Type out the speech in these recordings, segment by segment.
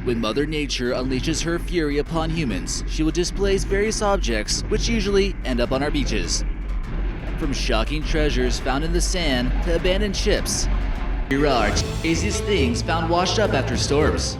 When Mother Nature unleashes her fury upon humans, she will displace various objects which usually end up on our beaches. From shocking treasures found in the sand to abandoned ships, here are craziest things found washed up after storms.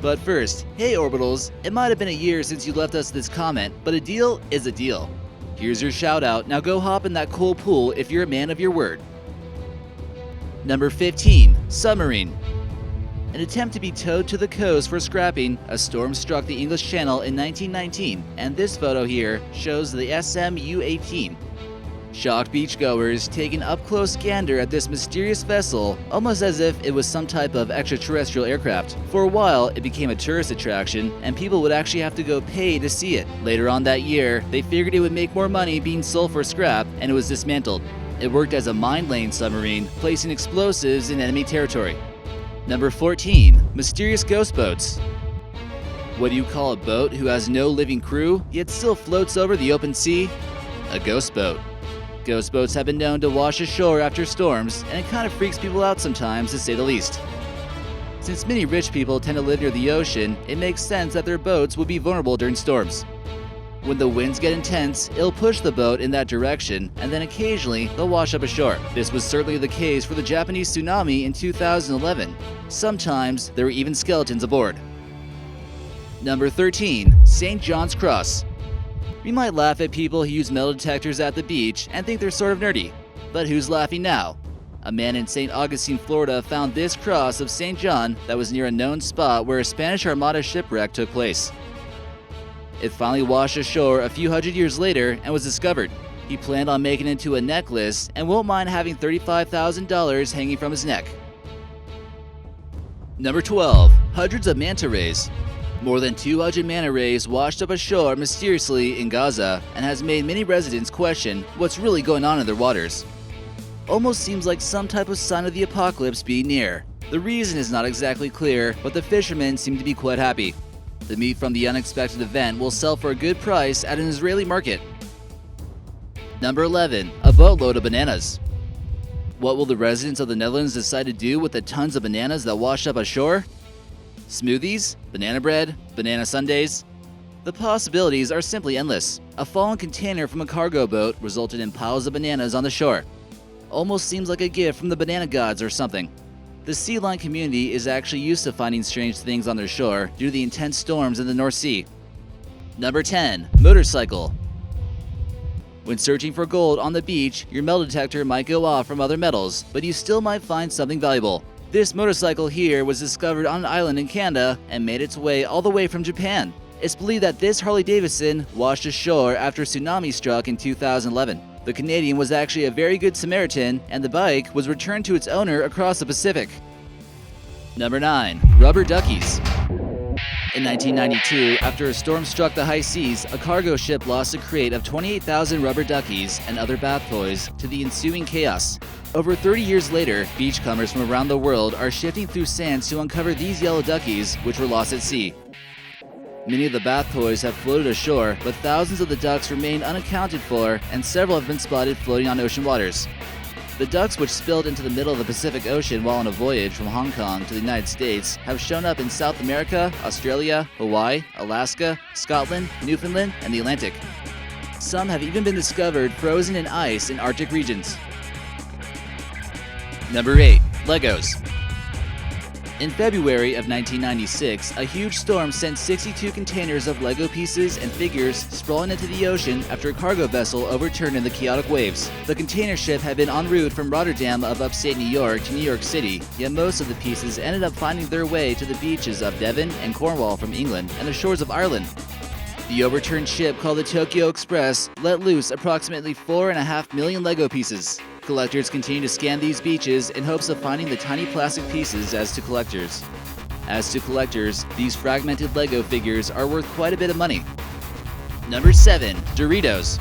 But first, hey Orbitals, it might have been a year since you left us this comment, but a deal is a deal. Here's your shout out, now go hop in that cool pool if you're a man of your word. Number 15, Submarine. An attempt to be towed to the coast for scrapping, a storm struck the English Channel in 1919, and this photo here shows the SMU-18. Shocked beachgoers take an up-close gander at this mysterious vessel, almost as if it was some type of extraterrestrial aircraft. For a while, it became a tourist attraction, and people would actually have to go pay to see it. Later on that year, they figured it would make more money being sold for scrap, and it was dismantled. It worked as a mine-laying submarine, placing explosives in enemy territory. Number 14, Mysterious Ghost Boats. What do you call a boat who has no living crew, yet still floats over the open sea? A ghost boat. Ghost boats have been known to wash ashore after storms, and it kind of freaks people out sometimes, to say the least. Since many rich people tend to live near the ocean, it makes sense that their boats would be vulnerable during storms. When the winds get intense, it'll push the boat in that direction, and then occasionally they'll wash up ashore. This was certainly the case for the Japanese tsunami in 2011. Sometimes there were even skeletons aboard. Number 13, St. John's Cross. We might laugh at people who use metal detectors at the beach and think they're sort of nerdy. But who's laughing now? A man in St. Augustine, Florida found this cross of St. John that was near a known spot where a Spanish Armada shipwreck took place. It finally washed ashore a few hundred years later and was discovered. He planned on making it into a necklace and won't mind having $35,000 hanging from his neck. Number 12, hundreds of manta rays. More than 200 manta rays washed up ashore mysteriously in Gaza and has made many residents question what's really going on in their waters. Almost seems like some type of sign of the apocalypse being near. The reason is not exactly clear, but the fishermen seem to be quite happy. The meat from the unexpected event will sell for a good price at an Israeli market. Number 11, a boatload of bananas. What will the residents of the Netherlands decide to do with the tons of bananas that washed up ashore? Smoothies? Banana bread? Banana sundaes? The possibilities are simply endless. A fallen container from a cargo boat resulted in piles of bananas on the shore. Almost seems like a gift from the banana gods or something. The sea lion community is actually used to finding strange things on their shore due to the intense storms in the North Sea. Number 10, motorcycle. When searching for gold on the beach, your metal detector might go off from other metals, but you still might find something valuable. This motorcycle here was discovered on an island in Canada and made its way all the way from Japan. It's believed that this Harley Davidson washed ashore after a tsunami struck in 2011. The Canadian was actually a very good Samaritan, and the bike was returned to its owner across the Pacific. Number 9, rubber duckies. In 1992, after a storm struck the high seas, a cargo ship lost a crate of 28,000 rubber duckies and other bath toys to the ensuing chaos. Over 30 years later, beachcombers from around the world are shifting through sands to uncover these yellow duckies, which were lost at sea. Many of the bath toys have floated ashore, but thousands of the ducks remain unaccounted for, and several have been spotted floating on ocean waters. The ducks, which spilled into the middle of the Pacific Ocean while on a voyage from Hong Kong to the United States, have shown up in South America, Australia, Hawaii, Alaska, Scotland, Newfoundland, and the Atlantic. Some have even been discovered frozen in ice in Arctic regions. Number 8, Legos. In February of 1996, a huge storm sent 62 containers of Lego pieces and figures sprawling into the ocean after a cargo vessel overturned in the chaotic waves. The container ship had been en route from Rotterdam of upstate New York to New York City, yet most of the pieces ended up finding their way to the beaches of Devon and Cornwall from England and the shores of Ireland. The overturned ship, called the Tokyo Express, let loose approximately 4.5 million Lego pieces. Collectors continue to scan these beaches in hopes of finding the tiny plastic pieces as to collectors. These fragmented Lego figures are worth quite a bit of money. Number 7, Doritos.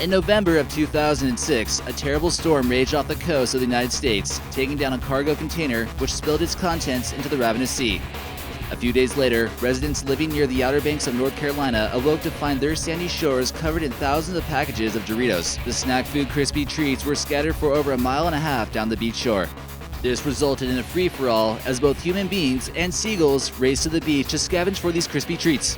In November of 2006, a terrible storm raged off the coast of the United States, taking down a cargo container which spilled its contents into the ravenous sea. A few days later, residents living near the Outer Banks of North Carolina awoke to find their sandy shores covered in thousands of packages of Doritos. The snack food crispy treats were scattered for over 1.5 miles down the beach shore. This resulted in a free-for-all as both human beings and seagulls raced to the beach to scavenge for these crispy treats.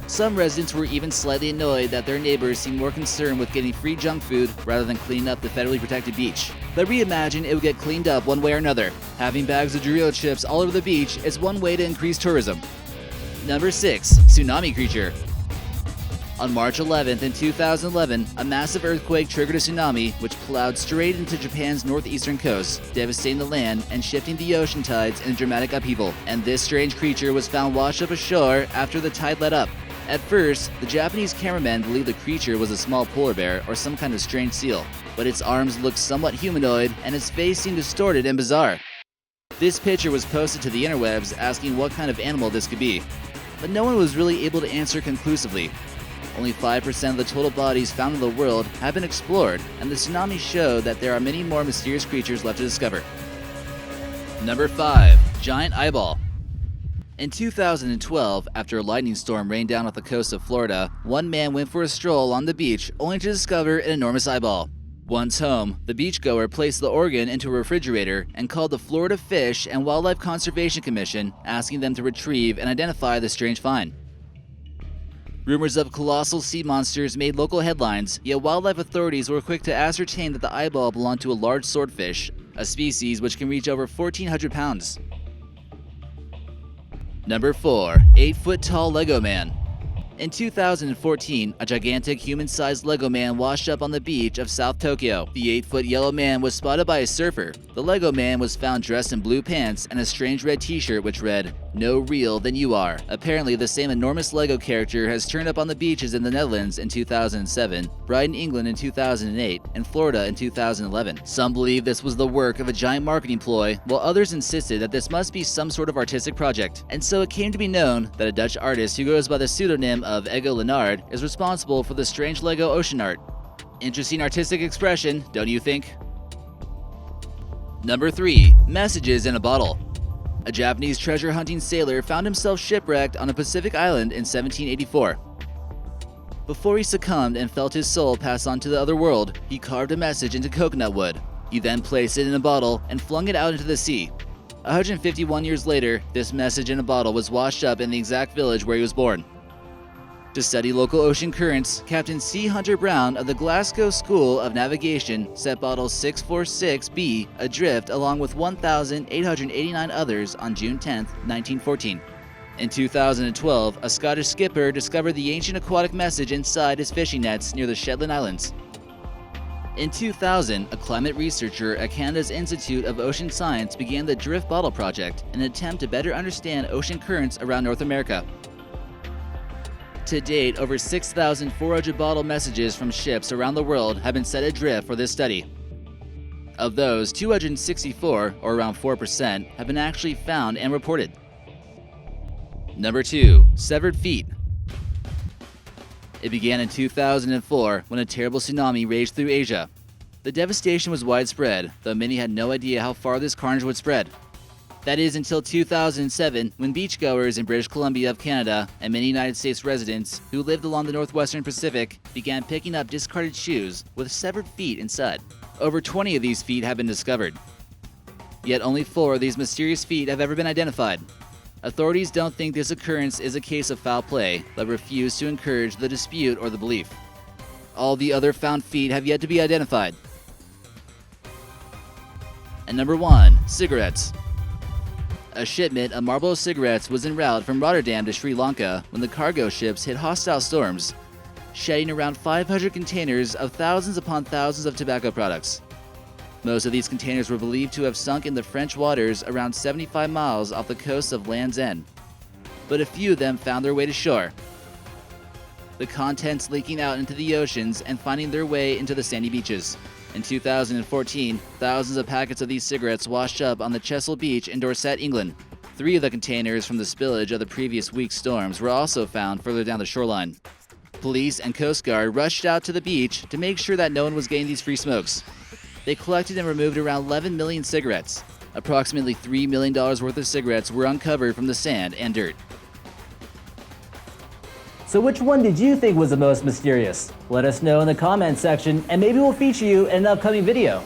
Some residents were even slightly annoyed that their neighbors seemed more concerned with getting free junk food rather than cleaning up the federally protected beach. But reimagine it would get cleaned up one way or another. Having bags of Dorito chips all over the beach is one way to increase tourism. Number 6. Tsunami Creature. On March 11th in 2011, a massive earthquake triggered a tsunami which plowed straight into Japan's northeastern coast, devastating the land and shifting the ocean tides in a dramatic upheaval. And this strange creature was found washed up ashore after the tide let up. At first, the Japanese cameraman believed the creature was a small polar bear or some kind of strange seal, but its arms looked somewhat humanoid and its face seemed distorted and bizarre. This picture was posted to the interwebs asking what kind of animal this could be, but no one was really able to answer conclusively. Only 5% of the total bodies found in the world have been explored, and the tsunami showed that there are many more mysterious creatures left to discover. Number 5. Giant Eyeball. In 2012, after a lightning storm rained down off the coast of Florida, one man went for a stroll on the beach only to discover an enormous eyeball. Once home, the beachgoer placed the organ into a refrigerator and called the Florida Fish and Wildlife Conservation Commission, asking them to retrieve and identify the strange find. Rumors of colossal sea monsters made local headlines, yet wildlife authorities were quick to ascertain that the eyeball belonged to a large swordfish, a species which can reach over 1,400 pounds. Number 4. 8-foot-tall Lego Man. In 2014, a gigantic human-sized Lego man washed up on the beach of South Tokyo. The 8-foot yellow man was spotted by a surfer. The Lego man was found dressed in blue pants and a strange red t-shirt which read, "No real than you are." Apparently, the same enormous Lego character has turned up on the beaches in the Netherlands in 2007, Brighton, England in 2008, and Florida in 2011. Some believe this was the work of a giant marketing ploy, while others insisted that this must be some sort of artistic project. And so it came to be known that a Dutch artist who goes by the pseudonym of Ego Leonard is responsible for the strange Lego ocean art. Interesting artistic expression, don't you think? Number 3. Messages in a bottle. A Japanese treasure hunting sailor found himself shipwrecked on a Pacific island in 1784. Before he succumbed and felt his soul pass on to the other world, he carved a message into coconut wood. He then placed it in a bottle and flung it out into the sea. 151 years later, this message in a bottle was washed up in the exact village where he was born. To study local ocean currents, Captain C. Hunter Brown of the Glasgow School of Navigation set bottle 646B adrift along with 1,889 others on June 10, 1914. In 2012, a Scottish skipper discovered the ancient aquatic message inside his fishing nets near the Shetland Islands. In 2000, a climate researcher at Canada's Institute of Ocean Science began the Drift Bottle Project, an attempt to better understand ocean currents around North America. To date, over 6,400 bottle messages from ships around the world have been set adrift for this study. Of those, 264, or around 4%, have been actually found and reported. Number 2. Severed feet. It began in 2004 when a terrible tsunami raged through Asia. The devastation was widespread, though many had no idea how far this carnage would spread. That is until 2007, when beachgoers in British Columbia of Canada and many United States residents who lived along the northwestern Pacific began picking up discarded shoes with severed feet inside. Over 20 of these feet have been discovered. Yet only 4 of these mysterious feet have ever been identified. Authorities don't think this occurrence is a case of foul play, but refuse to encourage the dispute or the belief. All the other found feet have yet to be identified. And number 1. Cigarettes. A shipment of Marlboro cigarettes was en route from Rotterdam to Sri Lanka when the cargo ships hit hostile storms, shedding around 500 containers of thousands upon thousands of tobacco products. Most of these containers were believed to have sunk in the French waters around 75 miles off the coast of Land's End, but a few of them found their way to shore, the contents leaking out into the oceans and finding their way into the sandy beaches. In 2014, thousands of packets of these cigarettes washed up on the Chesil Beach in Dorset, England. 3 of the containers from the spillage of the previous week's storms were also found further down the shoreline. Police and Coast Guard rushed out to the beach to make sure that no one was getting these free smokes. They collected and removed around 11 million cigarettes. Approximately $3 million worth of cigarettes were uncovered from the sand and dirt. So which one did you think was the most mysterious? Let us know in the comments section and maybe we'll feature you in an upcoming video.